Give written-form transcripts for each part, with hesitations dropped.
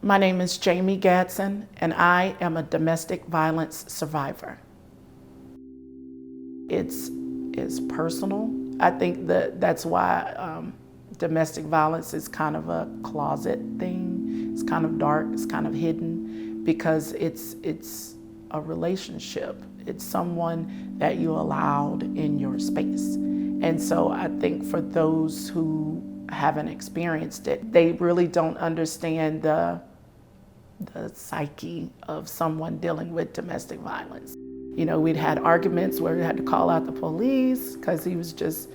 My name is Jamie Gadson, and I am a domestic violence survivor. It's personal. I think that's why domestic violence is kind of a closet thing. It's kind of dark, it's kind of hidden, because it's a relationship. It's someone that you allowed in your space. And so I think for those who haven't experienced it, they really don't understand the psyche of someone dealing with domestic violence. You know, we'd had arguments where we had to call out the police because he was just,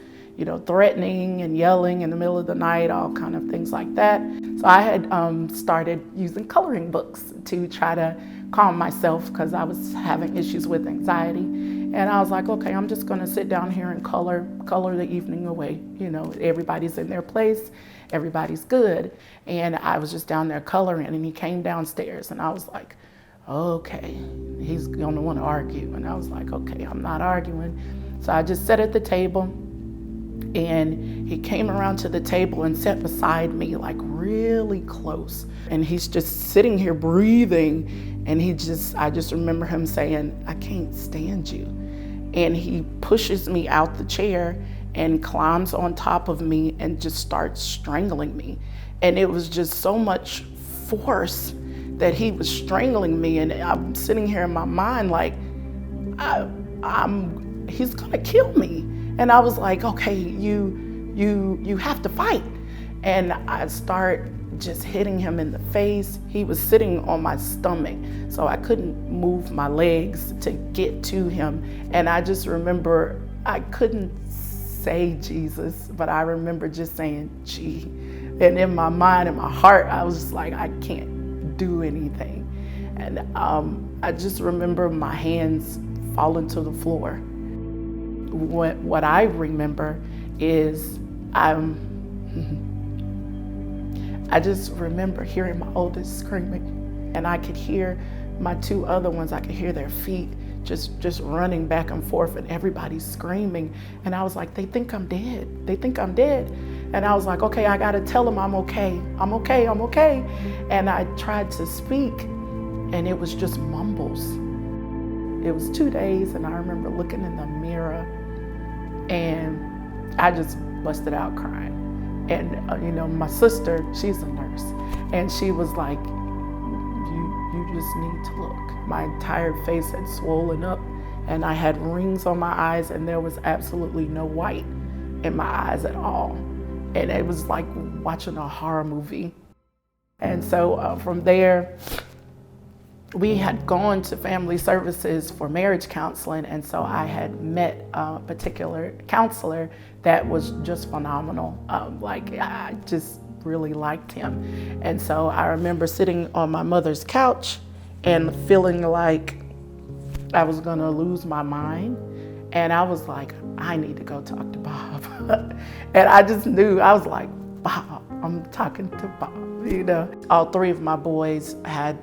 threatening and yelling in the middle of the night, all kind of things like that. So I had started using coloring books to try to calm myself because I was having issues with anxiety. And I was like, okay, I'm just gonna sit down here and color the evening away. Everybody's in their place, everybody's good. And I was just down there coloring, and he came downstairs, and I was like, okay, he's gonna wanna argue. And I was like, okay, I'm not arguing. So I just sat at the table, and he came around to the table and sat beside me, like really close. And he's just sitting here breathing, and I just remember him saying, I can't stand you. And he pushes me out the chair and climbs on top of me and just starts strangling me. And it was just so much force that he was strangling me. And I'm sitting here in my mind like, he's gonna kill me. And I was like, okay, you have to fight. And I start just hitting him in the face. He was sitting on my stomach, so I couldn't move my legs to get to him. And I just remember, I couldn't say Jesus, but I remember just saying, gee. And in my mind and my heart, I was just like, I can't do anything. And I just remember my hands falling to the floor. What I remember is I just remember hearing my oldest screaming, and I could hear my two other ones, I could hear their feet just running back and forth, and everybody's screaming. And I was like, they think I'm dead. They think I'm dead. And I was like, okay, I gotta tell them I'm okay. I'm okay, I'm okay. And I tried to speak, and it was just mumbles. It was 2 days, and I remember looking in the mirror, and I just busted out crying. And my sister, she's a nurse, and she was like, you just need to look. My entire face had swollen up, and I had rings on my eyes, and there was absolutely no white in my eyes at all. And it was like watching a horror movie. And so from there, we had gone to family services for marriage counseling, and so I had met a particular counselor that was just phenomenal. I just really liked him. And so I remember sitting on my mother's couch and feeling like I was gonna lose my mind. And I was like, I need to go talk to Bob. And I just knew, I was like, Bob, I'm talking to Bob. All three of my boys had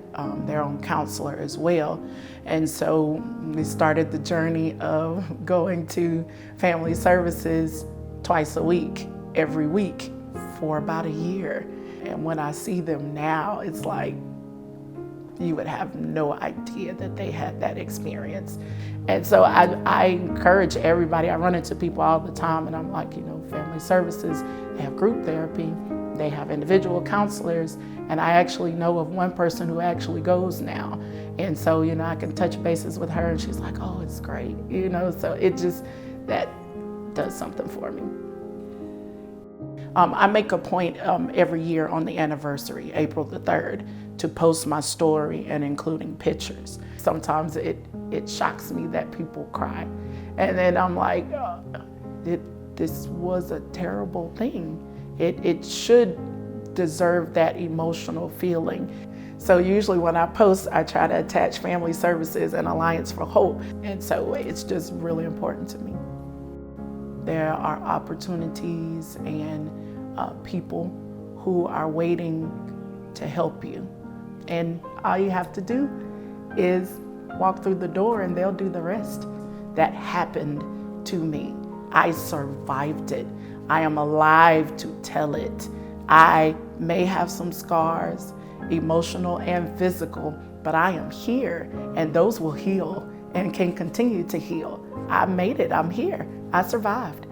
their own counselor as well. And so we started the journey of going to family services twice a week, every week, for about a year. And when I see them now, it's like, you would have no idea that they had that experience. And so I encourage everybody. I run into people all the time, and I'm like, family services, they have group therapy, they have individual counselors, and I actually know of one person who actually goes now. And so, I can touch bases with her, and she's like, oh, it's great, so it just, that does something for me. I make a point every year on the anniversary, April the 3rd, to post my story and including pictures. Sometimes it shocks me that people cry. And then I'm like, this was a terrible thing. It should deserve that emotional feeling. So usually when I post, I try to attach family services and Alliance for Hope. And so it's just really important to me. There are opportunities and people who are waiting to help you. And all you have to do is walk through the door, and they'll do the rest. That happened to me. I survived it. I am alive to tell it. I may have some scars, emotional and physical, but I am here, and those will heal and can continue to heal. I made it, I'm here, I survived.